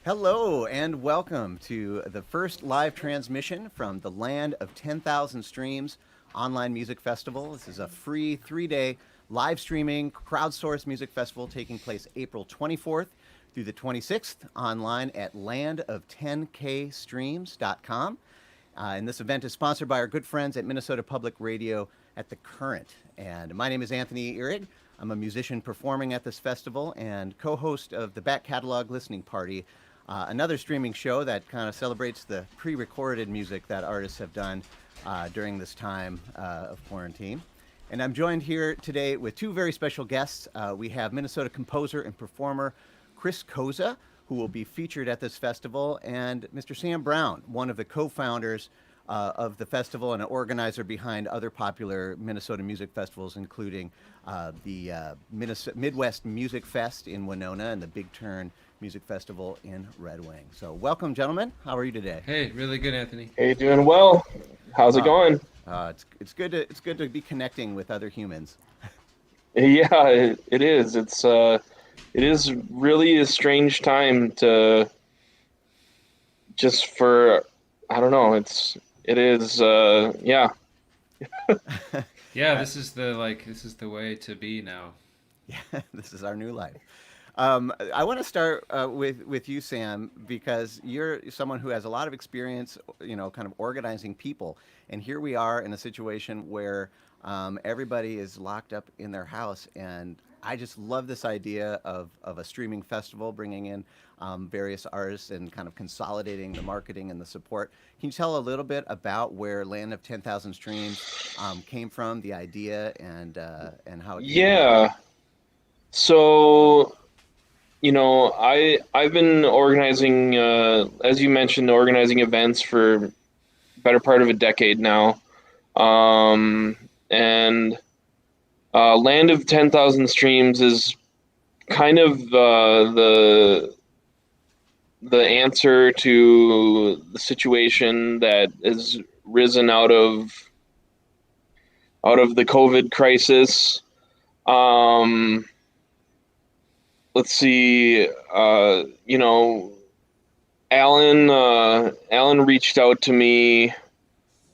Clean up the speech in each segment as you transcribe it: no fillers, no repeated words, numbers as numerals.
Hello and welcome to the first live transmission from the Land of 10,000 Streams online music festival. This is a free 3-day live streaming crowdsourced music festival taking place April 24th through the 26th online at landof10kstreams.com. And this event is sponsored by our good friends at Minnesota Public Radio at The Current. And my name is Anthony Ihrig. I'm a musician performing at this festival and co-host of the Back Catalog Listening Party, another streaming show that kind of celebrates the pre-recorded music that artists have done during this time of quarantine. And I'm joined here today with two very special guests. We have Minnesota composer and performer Chris Koza, who will be featured at this festival, and Mr. Sam Brown, one of the co-founders of the festival and an organizer behind other popular Minnesota music festivals, including the Midwest Music Fest in Winona and the Big Turn Music Festival in Red Wing. So welcome, gentlemen. How are you today? Hey, really good, Anthony. Hey, doing well. How's it going? It's good to be connecting with other humans. Yeah, it is. It is really a strange time to just for, I don't know. It is. Yeah. Yeah, this is the way to be now. Yeah, this is our new life. I want to start with you, Sam, because you're someone who has a lot of experience, kind of organizing people. And here we are in a situation where everybody is locked up in their house. And I just love this idea of a streaming festival, bringing in various artists and kind of consolidating the marketing and the support. Can you tell a little bit about where Land of 10,000 Streams came from, the idea, and how it came Yeah. So, I've been organizing, as you mentioned, organizing events for better part of a decade now. And Land of 10,000 Streams is kind of the answer to the situation that has risen out of the COVID crisis. Let's see. Alan reached out to me.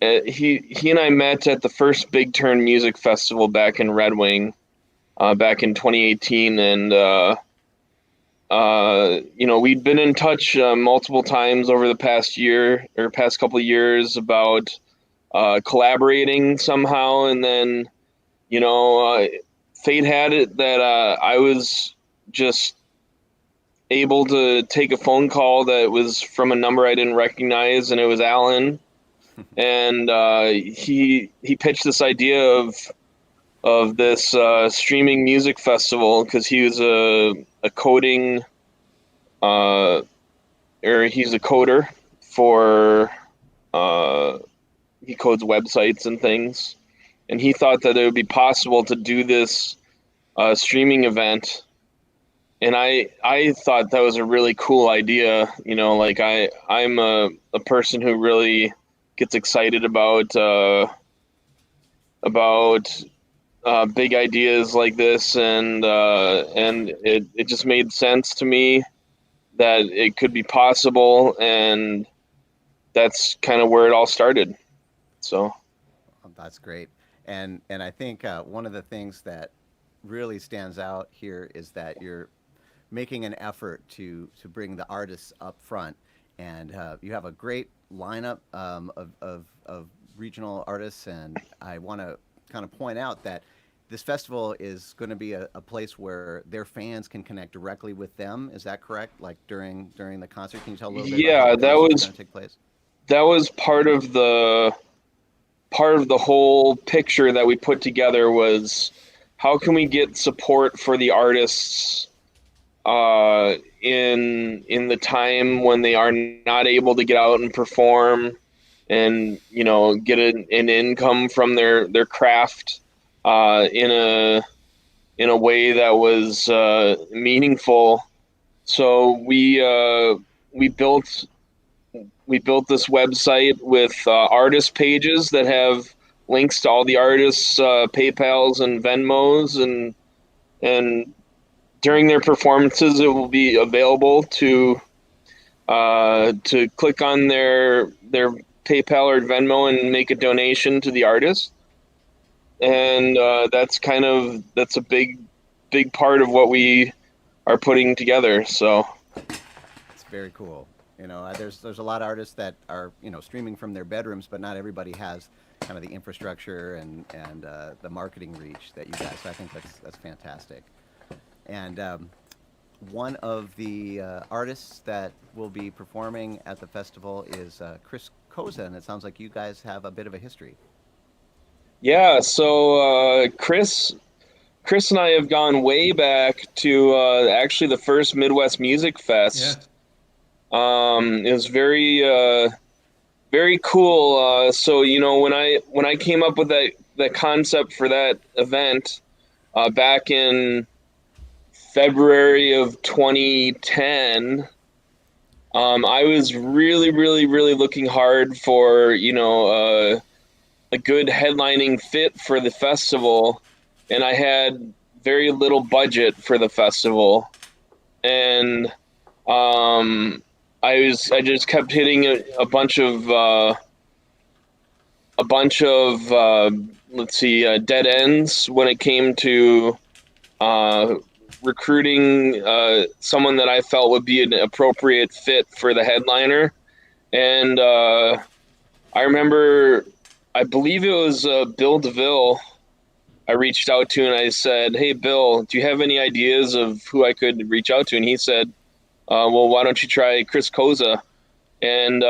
He and I met at the first Big Turn Music Festival back in Red Wing, back in 2018, and we'd been in touch multiple times over the past couple of years about collaborating somehow, and then fate had it that I was just able to take a phone call that was from a number I didn't recognize, and it was Alan. And he pitched this idea of this streaming music festival because he was a coding or he's a coder for he codes websites and things, and he thought that it would be possible to do this streaming event. And I thought that was a really cool idea. I'm a person who really gets excited about big ideas like this, and it just made sense to me that it could be possible, and that's kind of where it all started. So That's great. And I think one of the things that really stands out here is that you're making an effort to bring the artists up front, and you have a great lineup of regional artists. And I want to kind of point out that this festival is going to be a place where their fans can connect directly with them. Is that correct? Like during the concert, can you tell a little bit about how the concert is going to take place? That was part of the whole picture that we put together was how can we get support for the artists in the time when they are not able to get out and perform and get an income from their craft in a way that was meaningful. So we built this website with artist pages that have links to all the artists' PayPals and Venmos, and during their performances, it will be available to to click on their PayPal or Venmo and make a donation to the artist, and that's a big part of what we are putting together. So It's very cool. There's a lot of artists that are streaming from their bedrooms, but not everybody has kind of the infrastructure and the marketing reach that you guys. So I think that's fantastic. And one of the artists that will be performing at the festival is Chris Koza, and it sounds like you guys have a bit of a history. yeah, so Chris and I have gone way back to actually the first Midwest Music Yeah. Fest. It was very cool. So when I came up with that concept for that event back in February of 2010, I was really, really, really looking hard for a good headlining fit for the festival, and I had very little budget for the festival, and I just kept hitting a bunch of let's see dead ends when it came to uh, recruiting someone that I felt would be an appropriate fit for the headliner. And I remember, I believe it was Bill DeVille I reached out to, and I said, "Hey, Bill, do you have any ideas of who I could reach out to?" And he said, "Well, why don't you try Chris Koza?" And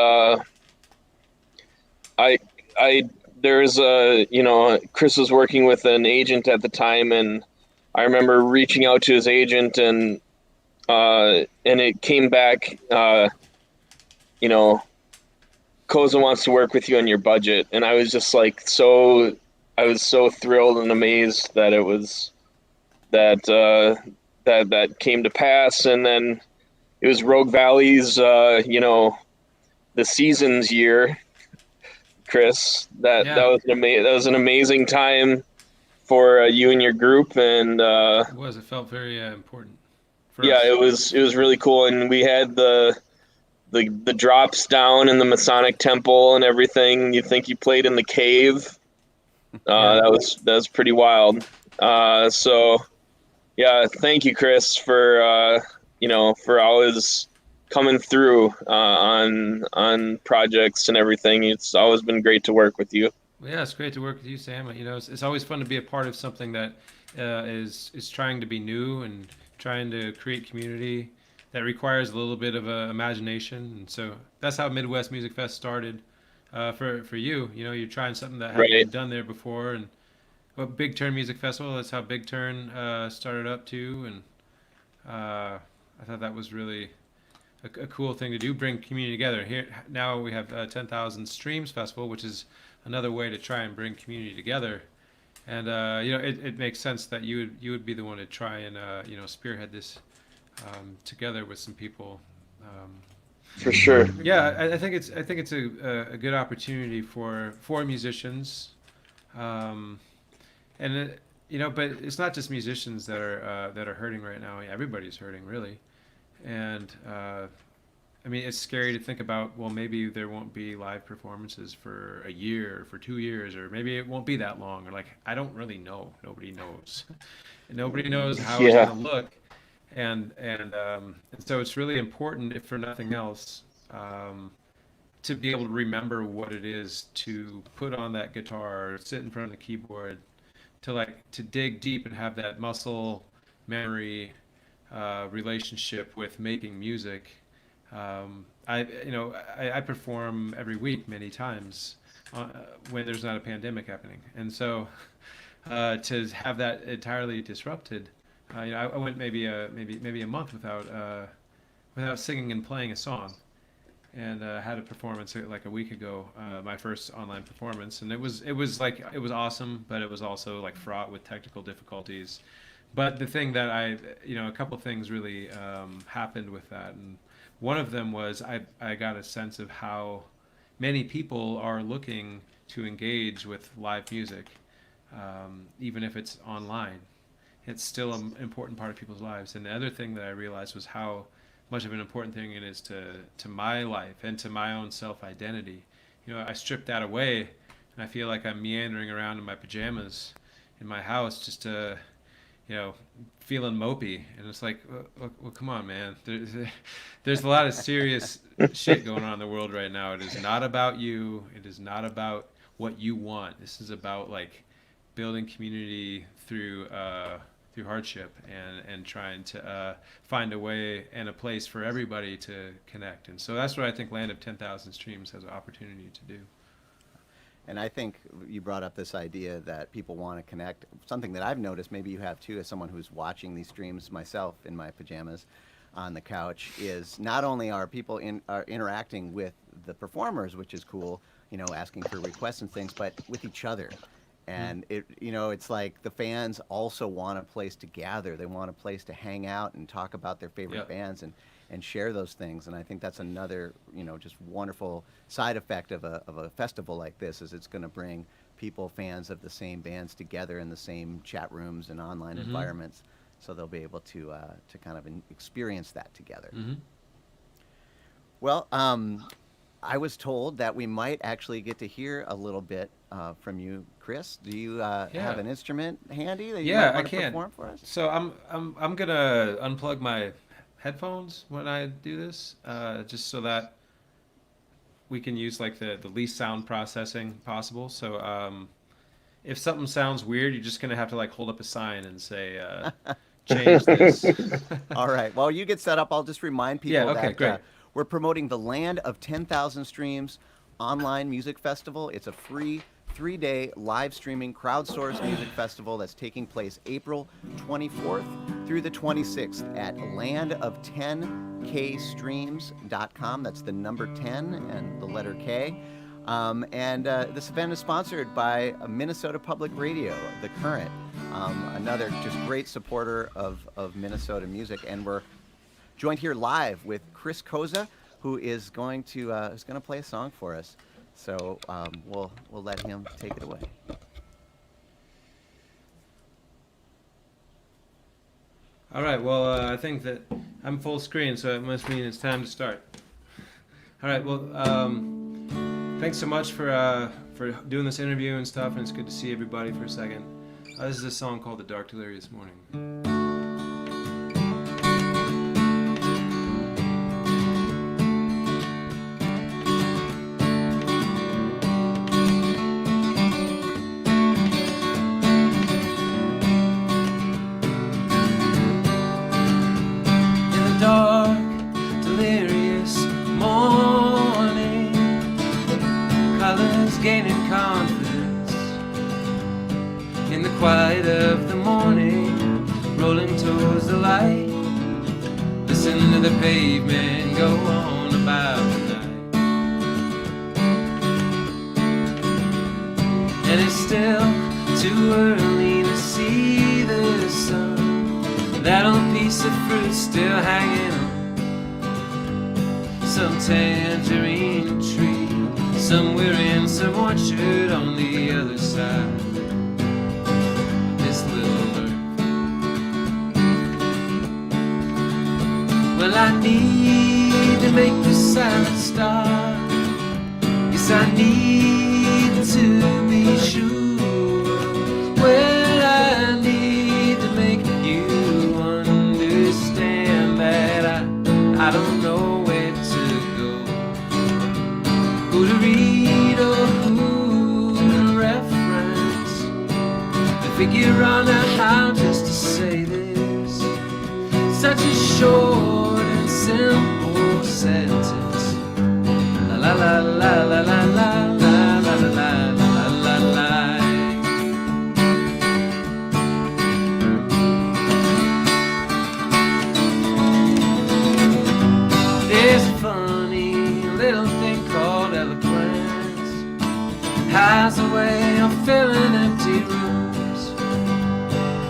I, I, there's Chris was working with an agent at the time, and I remember reaching out to his agent, and it came back, you know, Koza wants to work with you on your budget, and I was just like I was so thrilled and amazed that it was that came to pass, and then it was Rogue Valley's, the seasons year, Chris. That Yeah. that was an amazing time for you and your group, and It was. It felt very important for yeah, us. it was really cool, and we had the drops down in the Masonic Temple and everything. You think you played in the cave? Yeah. That was pretty wild. So yeah, thank you, Chris, for for always coming through on projects and everything. It's always been great to work with you. Well, yeah, it's great to work with you, Sam. It's always fun to be a part of something that is trying to be new and trying to create community that requires a little bit of imagination. And so that's how Midwest Music Fest started for you. You're trying something that hadn't Right. been done there before, and Big Turn Music Festival. That's how Big Turn started up too, and I thought that was really a cool thing to do, bring community together. Here now we have 10,000 Streams Festival, which is another way to try and bring community together. And it makes sense that you would be the one to try and spearhead this together with some people. Um, For sure. yeah, I think it's a good opportunity for musicians, um, and but it's not just musicians that are hurting right now. Everybody's hurting really, and I mean, it's scary to think about. Well, maybe there won't be live performances for a year, or for 2 years, or maybe it won't be that long. Or like, I don't really know. Nobody knows. Nobody knows how it's Yeah. going to look, and so it's really important, if for nothing else, um, to be able to remember what it is to put on that guitar, sit in front of the keyboard, to dig deep and have that muscle memory relationship with making music. I perform every week many times when there's not a pandemic happening, and so to have that entirely disrupted, I went maybe a month without singing and playing a song, and had a performance like a week ago, my first online performance, and it was awesome, but it was also like fraught with technical difficulties. But the thing that a couple things really happened with that, and one of them was I got a sense of how many people are looking to engage with live music, even if it's online. It's still an important part of people's lives. And the other thing that I realized was how much of an important thing it is to my life and to my own self-identity. I strip that away, and I feel like I'm meandering around in my pajamas in my house just feeling mopey. And it's like, well, come on, man. There's a lot of serious shit going on in the world right now. It is not about you. It is not about what you want. This is about like building community through hardship and trying to find a way and a place for everybody to connect. And so that's what I think Land of 10,000 Streams has an opportunity to do. And I think you brought up this idea that people want to connect. Something that I've noticed, maybe you have too, as someone who's watching these streams myself in my pajamas on the couch, is not only are people are interacting with the performers, which is cool, asking for requests and things, but with each other. And it's like the fans also want a place to gather. They want a place to hang out and talk about their favorite bands and share those things. And I think that's another, just wonderful side effect of a festival like this, is it's going to bring people, fans of the same bands, together in the same chat rooms and online environments. So they'll be able to kind of experience that together. Well, I was told that we might actually get to hear a little bit from you, Chris. Do you have an instrument handy that you might want to perform for us? So I'm gonna unplug my headphones when I do this, just so that we can use like the least sound processing possible. So if something sounds weird, you're just gonna have to like hold up a sign and say change this. All right. While you get set up, I'll just remind people that great. We're promoting the Land of 10,000 Streams online music festival. It's a free 3-day live streaming crowdsourced music festival that's taking place April 24th through the 26th at landof10kstreams.com. That's the number 10 and the letter K. And this event is sponsored by Minnesota Public Radio, The Current, another just great supporter of Minnesota music. And we're joined here live with Chris Koza, who is going to play a song for us. So we'll let him take it away. All right. Well, I think that I'm full screen, so it must mean it's time to start. All right. Well, thanks so much for doing this interview and stuff, and it's good to see everybody for a second. This is a song called "The Dark Delirious Morning." Gaining confidence in the quiet of the morning, rolling towards the light. Listen to the pavement go on about the night. And it's still too early to see the sun. That old piece of fruit still hanging on some tangerine tree somewhere in some orchard on the other side of this little earth. Well, I need to make the silence stop. Yes, I need to be sure. Well, I need to make you understand that I don't know where to go. Who to read or who to reference, to figure on how just to say this. Such a short and simple sentence. La la la la la la la la la la la la la. There's a funny little thing called eloquence, has a way of filling empty rooms.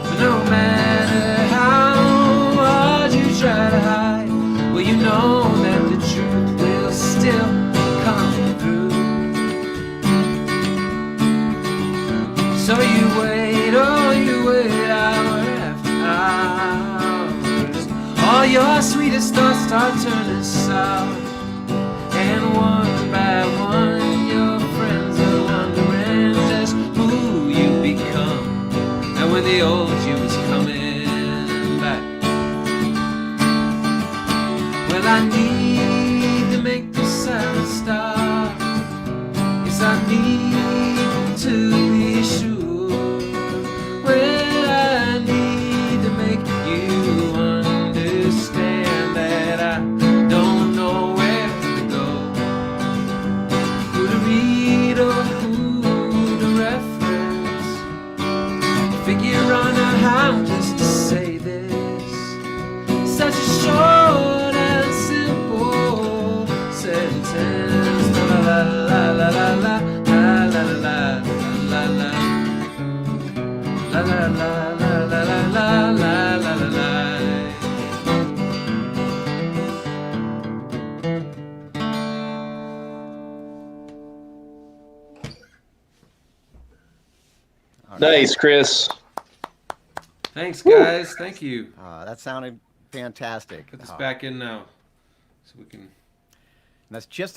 But no matter how hard you try to hide, well, you know that the truth will still come through. So you wait, oh you wait hour after hours. All your sweetest thoughts start turning sour, and one by one your friends are wondering just who you become, and when the old you is coming back. Well, I need to make the sound stop. Yes, I need to be sure. Well, I need to make you understand that I don't know where to go, who to read or who to reference. Figure on how just to say this. Such a short and simple sentence. La la la la la la la la la la la. La la la la la la la la la la. All right. Nice, Chris. Thanks, guys. Thank you. That sounded fantastic. Put this back in now, so we can. That's just a